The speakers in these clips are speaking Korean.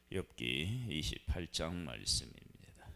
욥기 28장 말씀입니다.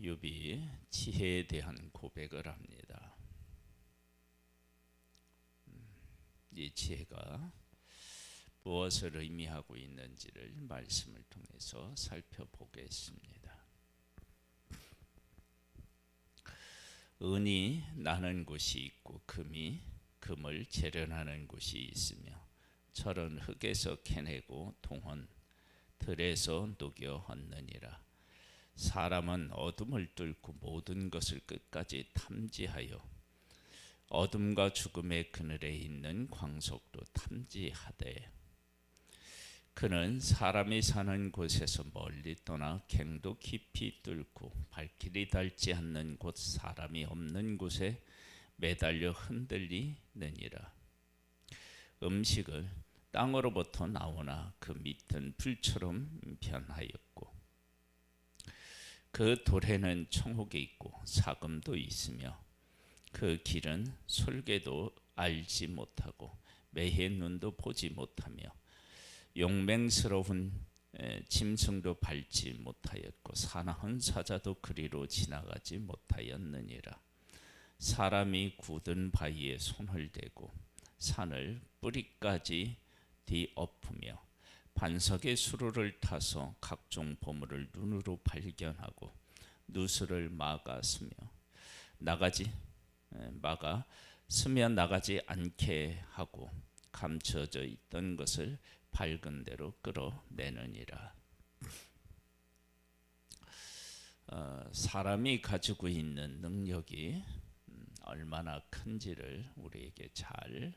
욥이 지혜에 대한 고백을 합니다. 이 지혜가 무엇을 의미하고 있는지를 말씀을 통해서 살펴보겠습니다. 은이 나는 곳이 있고 금이 금을 재련하는 곳이 있으며 철은 흙에서 캐내고 동은 들에서 녹여 얻느니라. 사람은 어둠을 뚫고 모든 것을 끝까지 탐지하여 어둠과 죽음의 그늘에 있는 광석도 탐지하되, 그는 사람이 사는 곳에서 멀리 떠나 갱도 깊이 뚫고 발길이 닿지 않는 곳, 사람이 없는 곳에 매달려 흔들리느니라. 음식을 땅으로부터 나오나 그 밑은 불처럼 변하였고, 그 돌에는 청옥이 있고 사금도 있으며, 그 길은 솔개도 알지 못하고 매의 눈도 보지 못하며 용맹스러운 짐승도 밟지 못하였고 사나운 사자도 그리로 지나가지 못하였느니라. 사람이 굳은 바위에 손을 대고 산을 뿌리까지 뒤엎으며 반석의 수로를 타서 각종 보물을 눈으로 발견하고 누수를 막아 스며 나가지 않게 하고 감춰져 있던 것을 밝은 대로 끌어내느니라. 사람이 가지고 있는 능력이 얼마나 큰지를 우리에게 잘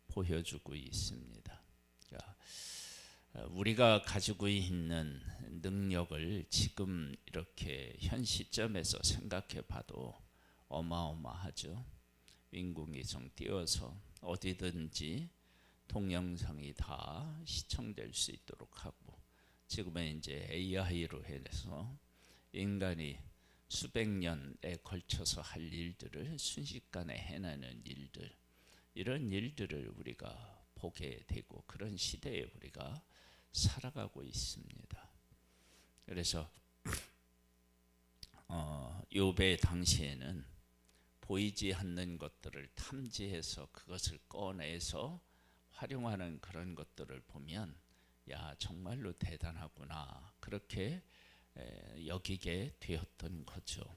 보여주고 있습니다. 우리가 가지고 있는 능력을 지금 이렇게 현 시점에서 생각해 봐도 어마어마하죠. 인공위성 띄워서 어디든지 동영상이 다 시청될 수 있도록 하고, 지금은 이제 AI로 해서 인간이 수백 년에 걸쳐서 할 일들을 순식간에 해내는 일들, 이런 일들을 우리가 보게 되고 그런 시대에 우리가 살아가고 있습니다. 그래서 욥의 당시에는 보이지 않는 것들을 탐지해서 그것을 꺼내서 활용하는 그런 것들을 보면, 야, 정말로 대단하구나, 그렇게 여기게 되었던 거죠.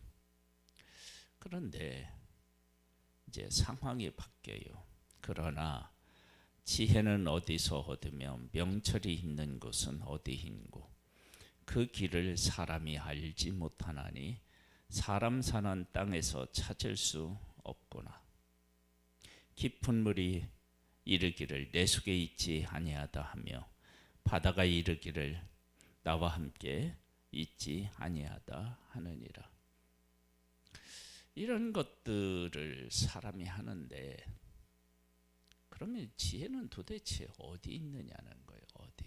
그런데 이제 상황이 바뀌어요. 그러나 지혜는 어디서 얻으며 명철이 있는 곳은 어디인고, 그 길을 사람이 알지 못하나니 사람 사는 땅에서 찾을 수 없구나. 깊은 물이 이르기를 내 속에 있지 아니하다 하며 바다가 이르기를 나와 함께 있지 아니하다 하느니라. 이런 것들을 사람이 하는데, 그러면 지혜는 도대체 어디 있느냐는 거예요. 어디?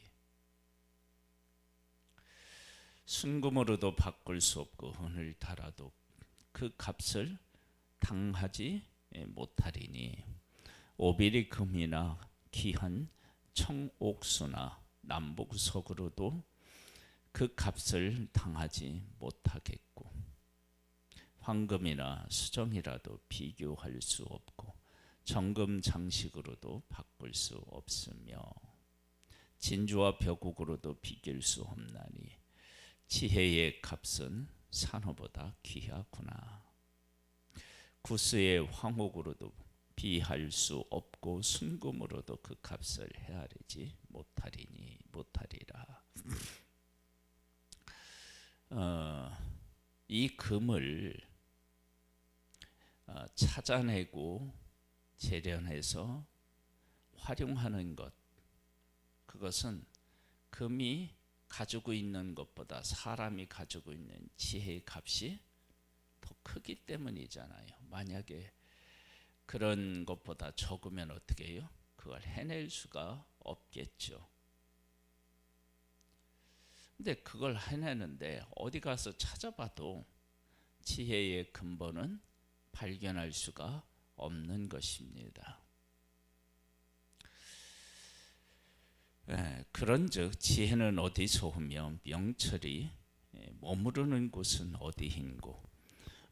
순금으로도 바꿀 수 없고 은을 달아도 그 값을 당하지 못하리니, 오빌이 금이나 귀한 청옥수나 남북석으로도 그 값을 당하지 못하겠고, 황금이나 수정이라도 비교할 수 없고 정금 장식으로도 바꿀 수 없으며 진주와 벼국으로도 비길 수 없나니 지혜의 값은 산호보다 귀하구나. 구스의 황옥으로도 비할 수 없고 순금으로도 그 값을 헤아리지 못하리라. 이 금을 찾아내고 재련해서 활용하는 것, 그것은 금이 가지고 있는 것보다 사람이 가지고 있는 지혜의 값이 더 크기 때문이잖아요. 만약에 그런 것보다 적으면 어떻게 해요? 그걸 해낼 수가 없겠죠. 근데 그걸 해내는데 어디 가서 찾아봐도 지혜의 근본은 발견할 수가 없는 것입니다. 그런즉 지혜는 어디서 오며 명철이 머무르는 곳은 어디인고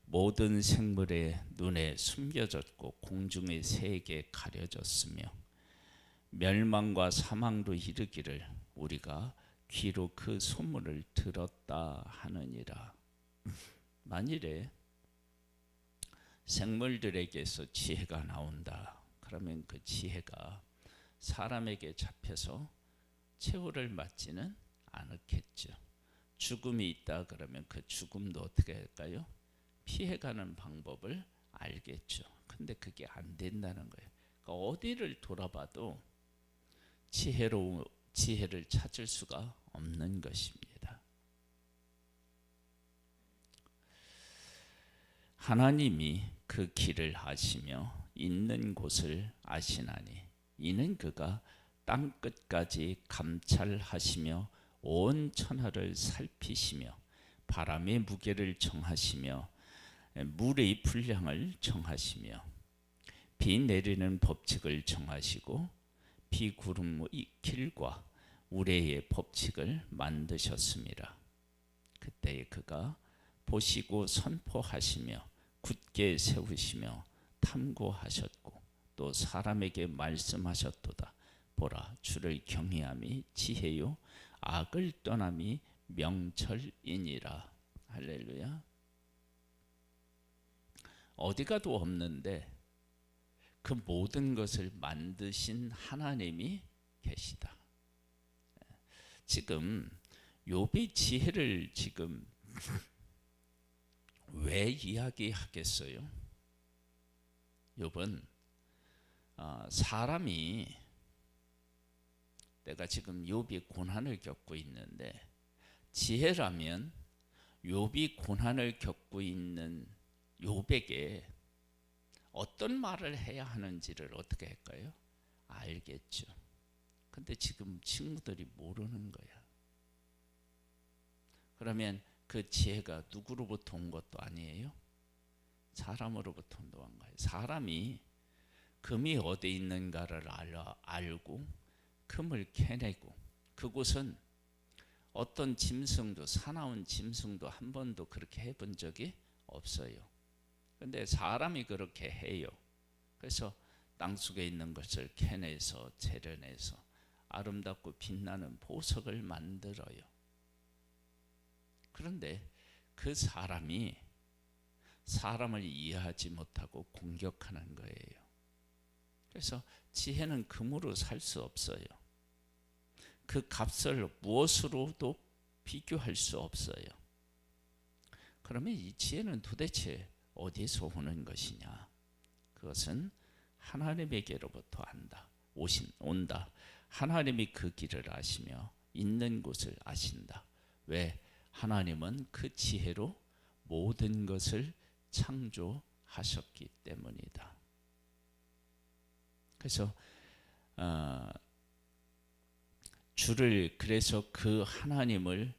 모든 생물의 눈에 숨겨졌고 공중의 새에게 가려졌으며 멸망과 사망도 이르기를 우리가 귀로 그 소문을 들었다 하느니라. 만일에 생물들에게서 지혜가 나온다 그러면 그 지혜가 사람에게 잡혀서 최후를 맞지는 않았겠죠. 죽음이 있다 그러면 그 죽음도 어떻게 할까요? 피해가는 방법을 알겠죠. 근데 그게 안 된다는 거예요. 그러니까 어디를 돌아봐도 지혜를 찾을 수가 없는 것입니다. 하나님이 그 길을 아시며 있는 곳을 아시나니 이는 그가 땅 끝까지 감찰하시며 온 천하를 살피시며 바람의 무게를 정하시며 물의 분량을 정하시며 비 내리는 법칙을 정하시고 비구름의 길과 우레의 법칙을 만드셨습니다. 그때에 그가 보시고 선포하시며 굳게 세우시며 탐구하셨고 또 사람에게 말씀하셨도다. 보라, 주를 경외함이 지혜요 악을 떠남이 명철이니라. 할렐루야. 어디 가도 없는데 그 모든 것을 만드신 하나님이 계시다. 지금 욥이 지혜를 지금 왜 이야기하겠어요? 욥은 사람이 내가 지금 욥이 고난을 겪고 있는데 지혜라면 욥이 고난을 겪고 있는 욥에게 어떤 말을 해야 하는지를 어떻게 할까요? 알겠죠. 근데 지금 친구들이 모르는 거야. 그러면 그 지혜가 누구로부터 온 것도 아니에요? 사람으로부터 온 거예요. 사람이 금이 어디 있는가를 알고 금을 캐내고 그곳은 어떤 짐승도 사나운 짐승도 한 번도 그렇게 해본 적이 없어요. 근데 사람이 그렇게 해요. 그래서 땅속에 있는 것을 캐내서 재려내서 아름답고 빛나는 보석을 만들어요. 그런데 그 사람이 사람을 이해하지 못하고 공격하는 거예요. 그래서 지혜는 금으로 살 수 없어요. 그 값을 무엇으로도 비교할 수 없어요. 그러면 이 지혜는 도대체 어디서 오는 것이냐? 그것은 하나님에게로부터 온다. 하나님이 그 길을 아시며 있는 곳을 아신다. 왜? 하나님은 그 지혜로 모든 것을 창조하셨기 때문이다. 그래서 그래서 그 하나님을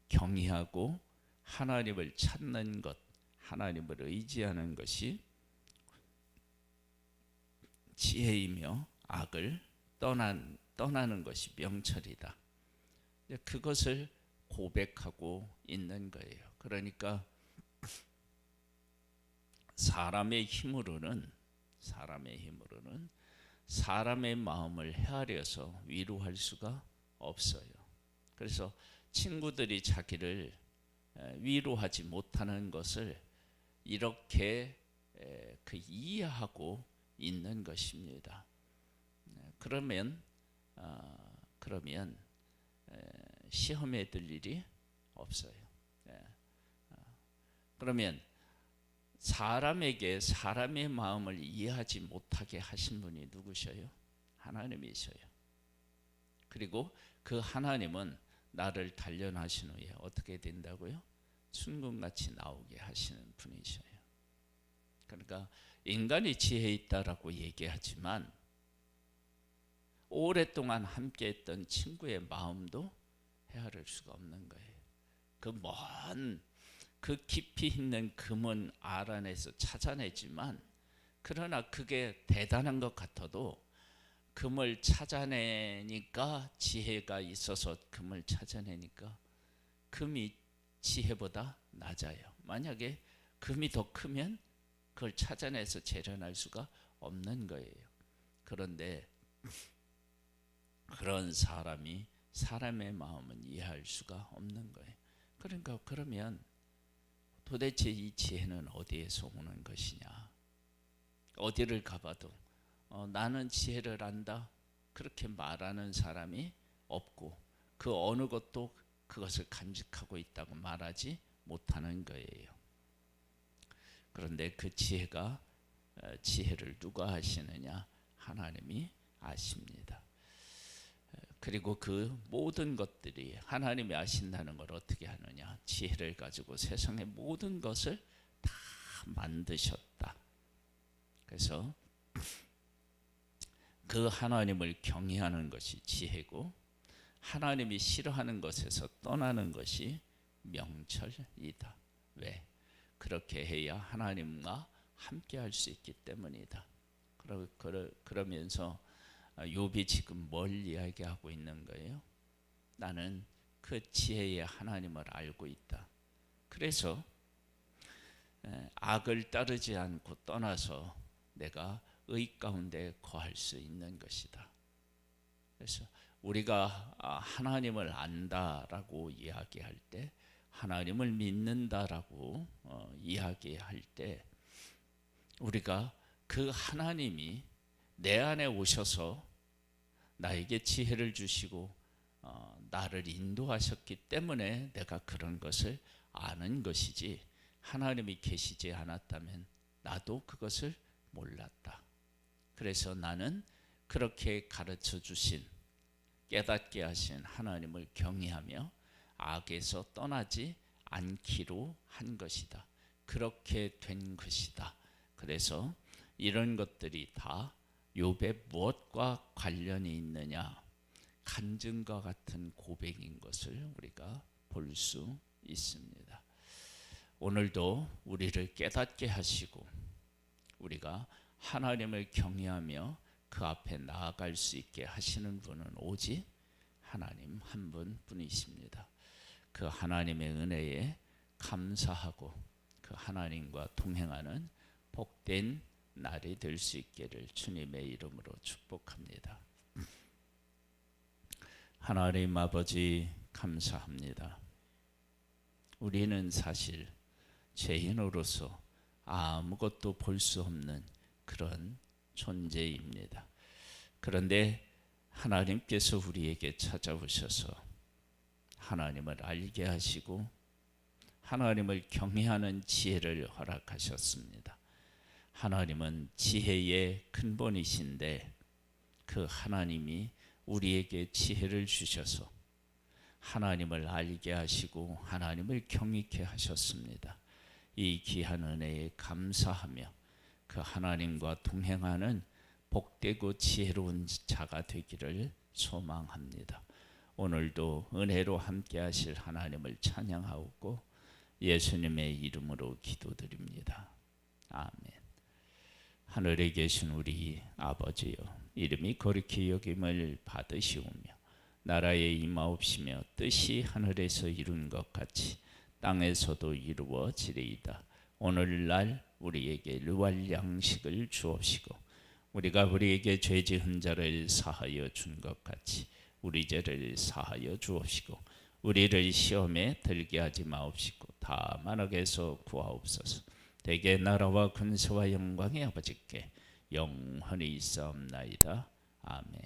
경외하고 하나님을 찾는 것, 하나님을 의지하는 것이 지혜이며 악을 떠나는 것이 명철이다. 그것을 고백하고 있는 거예요. 그러니까 사람의 힘으로는 사람의 마음을 헤아려서 위로할 수가 없어요. 그래서 친구들이 자기를 위로하지 못하는 것을 이렇게 이해하고 있는 것입니다. 그러면 시험에 들 일이 없어요. 그러면 사람에게 사람의 마음을 이해하지 못하게 하신 분이 누구셔요? 하나님이셔요. 그리고 그 하나님은 나를 단련하신 후에 어떻게 된다고요? 순금같이 나오게 하시는 분이셔요. 그러니까 인간이 지혜 있다라고 얘기하지만 오랫동안 함께했던 친구의 마음도 헤아릴 수가 없는 거예요. 그 먼 그 깊이 있는 금은 알아내서 찾아내지만, 그러나 그게 대단한 것 같아도 금을 찾아내니까 지혜가 있어서 금을 찾아내니까 금이 지혜보다 낮아요. 만약에 금이 더 크면 그걸 찾아내서 재련할 수가 없는 거예요. 그런데 그런 사람이 사람의 마음은 이해할 수가 없는 거예요. 그러니까 그러면 도대체 이 지혜는 어디에서 오는 것이냐? 어디를 가봐도 나는 지혜를 안다 그렇게 말하는 사람이 없고, 그 어느 것도 그것을 간직하고 있다고 말하지 못하는 거예요. 그런데 그 지혜를 누가 아시느냐? 하나님이 아십니다. 그리고 그 모든 것들이 하나님이 아신다는 걸 어떻게 하느냐? 지혜를 가지고 세상의 모든 것을 다 만드셨다. 그래서 그 하나님을 경외하는 것이 지혜고, 하나님이 싫어하는 것에서 떠나는 것이 명철이다. 왜? 그렇게 해야 하나님과 함께 할 수 있기 때문이다. 그러면서 욥이 지금 뭘 이야기하고 있는 거예요? 나는 그 지혜의 하나님을 알고 있다. 그래서 악을 따르지 않고 떠나서 내가 의 가운데 거할 수 있는 것이다. 그래서 우리가 하나님을 안다라고 이야기할 때, 하나님을 믿는다라고 이야기할 때, 우리가 그 하나님이 내 안에 오셔서 나에게 지혜를 주시고 나를 인도하셨기 때문에 내가 그런 것을 아는 것이지, 하나님이 계시지 않았다면 나도 그것을 몰랐다. 그래서 나는 그렇게 가르쳐 주신, 깨닫게 하신 하나님을 경외하며 악에서 떠나지 않기로 한 것이다. 그렇게 된 것이다. 그래서 이런 것들이 다 욥의 무엇과 관련이 있느냐? 간증과 같은 고백인 것을 우리가 볼 수 있습니다. 오늘도 우리를 깨닫게 하시고 우리가 하나님을 경외하며 그 앞에 나아갈 수 있게 하시는 분은 오직 하나님 한 분뿐이십니다. 그 하나님의 은혜에 감사하고 그 하나님과 동행하는 복된 날이 될 수 있기를 주님의 이름으로 축복합니다. 하나님 아버지 감사합니다. 우리는 사실 죄인으로서 아무것도 볼 수 없는 그런 존재입니다. 그런데 하나님께서 우리에게 찾아오셔서 하나님을 알게 하시고 하나님을 경외하는 지혜를 허락하셨습니다. 하나님은 지혜의 근본이신데 그 하나님이 우리에게 지혜를 주셔서 하나님을 알게 하시고 하나님을 경외케 하셨습니다. 이 귀한 은혜에 감사하며 그 하나님과 동행하는 복되고 지혜로운 자가 되기를 소망합니다. 오늘도 은혜로 함께 하실 하나님을 찬양하고 예수님의 이름으로 기도드립니다. 아멘. 하늘에 계신 우리 아버지여, 이름이 거룩히 여김을 받으시오며 나라에 임하옵시며 뜻이 하늘에서 이룬 것 같이 땅에서도 이루어지리이다. 오늘날 우리에게 일용할 양식을 주옵시고 우리가 우리에게 죄 지은 자를 사하여 준 것 같이 우리 죄를 사하여 주옵시고 우리를 시험에 들게 하지 마옵시고 다만 악에서 구하옵소서. 대개 나라와 근세와 영광의 아버지께 영원히 있사옵나이다. 아멘.